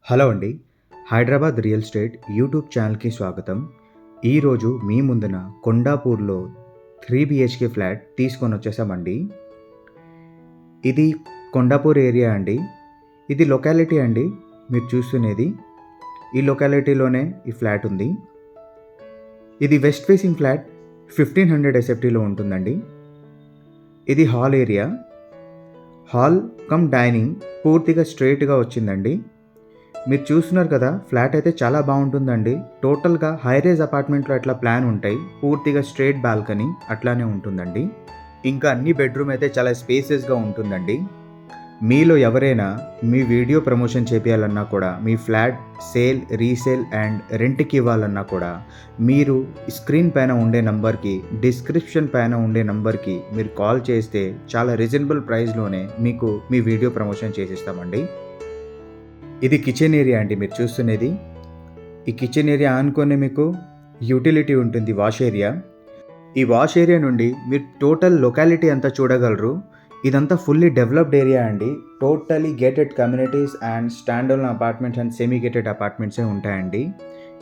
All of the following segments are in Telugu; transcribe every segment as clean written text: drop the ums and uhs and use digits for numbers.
హలో అండి. హైదరాబాద్ రియల్ ఎస్టేట్ యూట్యూబ్ ఛానల్‌కి స్వాగతం. ఈరోజు మీ ముందున కొండాపూర్‌లో 3 బీహెచ్‌కే ఫ్లాట్ తీసుకొనొచ్చేసామండి. ఇది కొండాపూర్ ఏరియా అండి. ఇది లొకాలిటీ అండి మీరు చూస్తునేది. ఈ లొకాలిటీలోనే ఈ ఫ్లాట్ ఉంది. ఇది వెస్ట్ ఫేసింగ్ ఫ్లాట్ 1500 ఎస్ఎఫ్టీలో ఉంటుందండి. ఇది hall area. Hall cum dining పూర్తిగా స్ట్రెయిట్‌గా వచ్చిందండి. మీరు చూస్తున్నారు కదా, ఫ్లాట్ అయితే చాలా బాగుంటుందండి. టోటల్గా హై రైజ్ అపార్ట్మెంట్లో ఎట్లా ప్లాన్ ఉంటాయి, పూర్తిగా స్ట్రెయిట్ బాల్కనీ అట్లానే ఉంటుందండి. ఇంకా అన్ని బెడ్రూమ్ అయితే చాలా స్పేసెస్గా ఉంటుందండి. మీలో ఎవరైనా మీ వీడియో ప్రమోషన్ చేపియాలన్నా కూడా, మీ ఫ్లాట్ సేల్, రీసేల్ అండ్ రెంట్కి ఇవ్వాలన్నా కూడా మీరు స్క్రీన్ పైన ఉండే నంబర్కి, డిస్క్రిప్షన్ పైన ఉండే నంబర్కి మీరు కాల్ చేస్తే చాలా రీజనబుల్ ప్రైస్లోనే మీకు మీ వీడియో ప్రమోషన్ చేసిస్తామండి. ఇది కిచెన్ ఏరియా అండి మీరు చూస్తున్నది. ఈ కిచెన్ ఏరియా ఆనుకొని మీకు యూటిలిటీ ఉంటుంది, వాష్ ఏరియా. ఈ వాష్ ఏరియా నుండి మీరు టోటల్ లొకాలిటీ అంతా చూడగలరు. ఇదంతా ఫుల్లీ డెవలప్డ్ ఏరియా అండి. Totally gated communities and standalone apartments and semi gated అపార్ట్మెంట్సే ఉంటాయండి.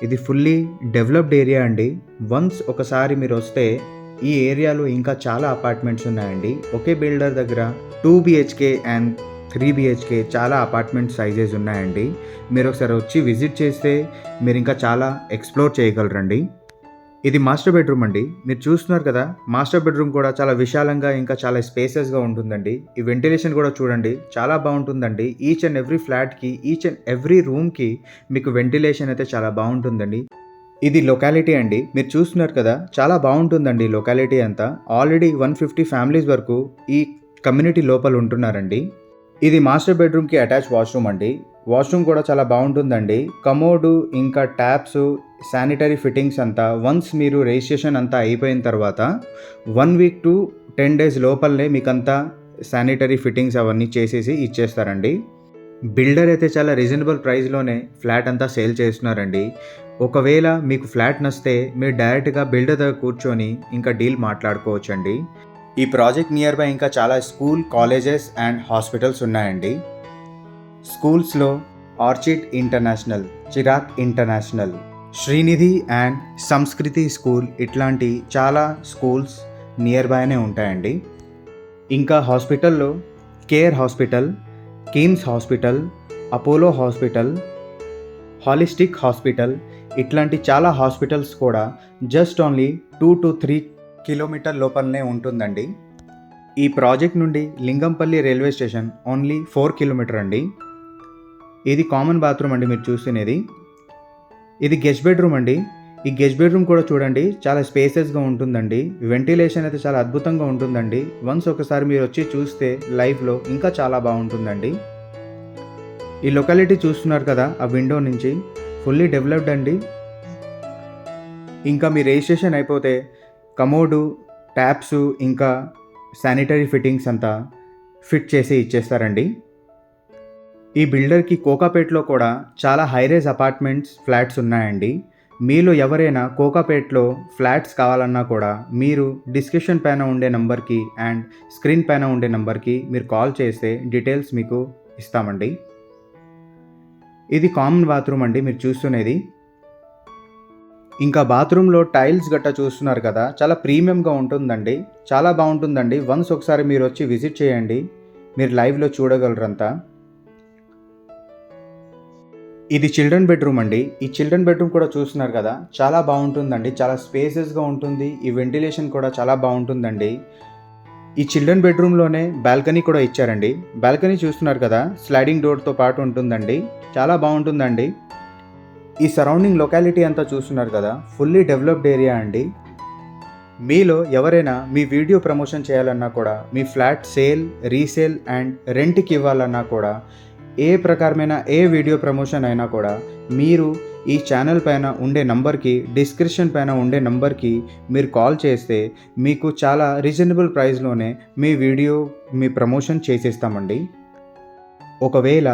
ఇది ఫుల్లీ డెవలప్డ్ ఏరియా అండి. వన్స్ ఒకసారి మీరు వస్తే ఈ ఏరియాలో ఇంకా చాలా అపార్ట్మెంట్స్ ఉన్నాయండి. ఒకే బిల్డర్ దగ్గర 2 బీహెచ్కే అండ్ 3 బీహెచ్కే చాలా అపార్ట్మెంట్ సైజెస్ ఉన్నాయండి. మీరు ఒకసారి వచ్చి విజిట్ చేస్తే మీరు ఇంకా చాలా ఎక్స్ప్లోర్ చేయగలరండి. ఇది మాస్టర్ బెడ్రూమ్ అండి. మీరు చూస్తున్నారు కదా, మాస్టర్ బెడ్రూమ్ కూడా చాలా విశాలంగా ఇంకా చాలా స్పేసెస్గా ఉంటుందండి. ఈ వెంటిలేషన్ కూడా చూడండి, చాలా బాగుంటుందండి. ఈచ్ అండ్ ఎవ్రీ ఫ్లాట్కి, ఈచ్ అండ్ ఎవ్రీ రూమ్కి మీకు వెంటిలేషన్ అయితే చాలా బాగుంటుందండి. ఇది లొకాలిటీ అండి. మీరు చూస్తున్నారు కదా, చాలా బాగుంటుందండి లొకాలిటీ అంతా. ఆల్రెడీ 150 ఫ్యామిలీస్ వరకు ఈ కమ్యూనిటీ లోపల ఉంటున్నారండి. ఇది మాస్టర్ బెడ్రూమ్కి అటాచ్ వాష్రూమ్ అండి. వాష్రూమ్ కూడా చాలా బాగుంటుందండి. కమోడు ఇంకా ట్యాప్స్, శానిటరీ ఫిట్టింగ్స్ అంతా వన్స్ మీరు రిజిస్ట్రేషన్ అంతా అయిపోయిన తర్వాత 1 వీక్ టు 10 డేస్ లోపలనే మీకంతా శానిటరీ ఫిట్టింగ్స్ అవన్నీ చేసేసి ఇచ్చేస్తారండి. బిల్డర్ అయితే చాలా రీజనబుల్ ప్రైస్లోనే ఫ్లాట్ అంతా సేల్ చేస్తున్నారండి. ఒకవేళ మీకు ఫ్లాట్ నచ్చితే మీరు డైరెక్ట్గా బిల్డర్ దగ్గర కూర్చొని ఇంకా డీల్ మాట్లాడుకోవచ్చండి. ఈ ప్రాజెక్ట్ నియర్ బై ఇంకా చాలా స్కూల్, కాలేజెస్ అండ్ హాస్పిటల్స్ ఉన్నాయండి. స్కూల్స్లో Orchid international, Chirec international, Srinidhi and Samskruti school ఇట్లాంటి చాలా స్కూల్స్ నియర్ బైనే ఉంటాయండి. ఇంకా హాస్పిటల్లో Care hospital, KIMS hospital, Apollo hospital, holistic hospital ఇట్లాంటి చాలా హాస్పిటల్స్ కూడా జస్ట్ ఓన్లీ 2 to 3 కిలోమీటర్ లోపలనే ఉంటుందండి. ఈ ప్రాజెక్ట్ నుండి Lingampalli railway station only 4 kilometre అండి. ఇది కామన్ బాత్రూమ్ అండి మీరు చూస్తున్నది. ఇది గెస్ట్ బెడ్రూమ్ అండి. ఈ గెస్ట్ బెడ్రూమ్ కూడా చూడండి, చాలా స్పేసెస్గా ఉంటుందండి. వెంటిలేషన్ అయితే చాలా అద్భుతంగా ఉంటుందండి. వన్స్ ఒకసారి మీరు వచ్చి చూస్తే లైవ్లో ఇంకా చాలా బాగుంటుందండి. ఈ లొకాలిటీ చూస్తున్నారు కదా, ఆ విండో నుంచి ఫుల్లీ డెవలప్డ్ అండి. ఇంకా మీ రిజిస్ట్రేషన్ అయిపోతే కమోడు, ట్యాప్స్ ఇంకా శానిటరీ ఫిట్టింగ్స్ అంతా ఫిట్ చేసి ఇచ్చేస్తారండి. ఈ బిల్డర్కి కోకాపేట్లో కూడా చాలా హైరేజ్ అపార్ట్మెంట్స్, ఫ్లాట్స్ ఉన్నాయండి. మీలో ఎవరైనా కోకాపేట్లో ఫ్లాట్స్ కావాలన్నా కూడా మీరు డిస్క్రిప్షన్ పైన ఉండే నంబర్కి అండ్ స్క్రీన్ పైన ఉండే నంబర్కి మీరు కాల్ చేస్తే డీటెయిల్స్ మీకు ఇస్తామండి. ఇది కామన్ బాత్రూమ్ అండి మీరు చూస్తున్నది. ఇంకా బాత్రూంలో టైల్స్ గట్టా చూస్తున్నారు కదా, చాలా ప్రీమియంగా ఉంటుందండి. చాలా బాగుంటుందండి. వన్స్ ఒకసారి మీరు వచ్చి విజిట్ చేయండి, మీరు లైవ్లో చూడగలరంతా. ఇది చిల్డ్రన్ బెడ్రూమ్ అండి. ఈ చిల్డ్రన్ బెడ్రూమ్ కూడా చూస్తున్నారు కదా, చాలా బాగుంటుందండి. చాలా స్పేసెస్గా ఉంటుంది. ఈ వెంటిలేషన్ కూడా చాలా బాగుంటుందండి. ఈ చిల్డ్రన్ బెడ్రూమ్లోనే బాల్కనీ కూడా ఇచ్చారండి. బాల్కనీ చూస్తున్నారు కదా, స్లైడింగ్ డోర్తో పాటు ఉంటుందండి. చాలా బాగుంటుందండి. ఈ సరౌండింగ్ లొకాలిటీ అంతా చూస్తున్నారు కదా, ఫుల్లీ డెవలప్డ్ ఏరియా అండి. మీలో ఎవరైనా మీ వీడియో ప్రమోషన్ చేయాలన్నా కూడా, మీ ఫ్లాట్ సేల్, రీసేల్ అండ్ రెంట్కి ఇవ్వాలన్నా కూడా, ఏ ప్రకారమైన ఏ వీడియో ప్రమోషన్ అయినా కూడా మీరు ఈ ఛానల్ పైన ఉండే నంబర్కి, డిస్క్రిప్షన్ పైన ఉండే నంబర్కి మీరు కాల్ చేస్తే మీకు చాలా రీజనబుల్ ప్రైస్లోనే మీ వీడియో, మీ ప్రమోషన్ చేసేస్తామండి. ఒకవేళ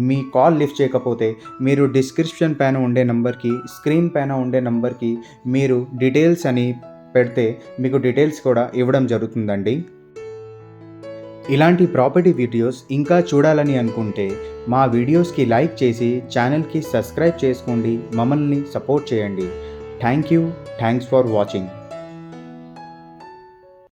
మీ కాల్ లిఫ్ట్ చేయకపోతే మీరు డిస్క్రిప్షన్ పైన ఉండే నంబర్కి, స్క్రీన్ పైన ఉండే నంబర్కి మీరు డీటెయిల్స్ అని పెడితే మీకు డీటెయిల్స్ కూడా ఇవ్వడం జరుగుతుందండి. ఇలాంటి ప్రాపర్టీ వీడియోస్ ఇంకా చూడాలని అనుకుంటే మా వీడియోస్కి లైక్ చేసి ఛానల్కి సబ్స్క్రైబ్ చేసుకోండి, మమ్మల్ని సపోర్ట్ చేయండి. Thanks for watching.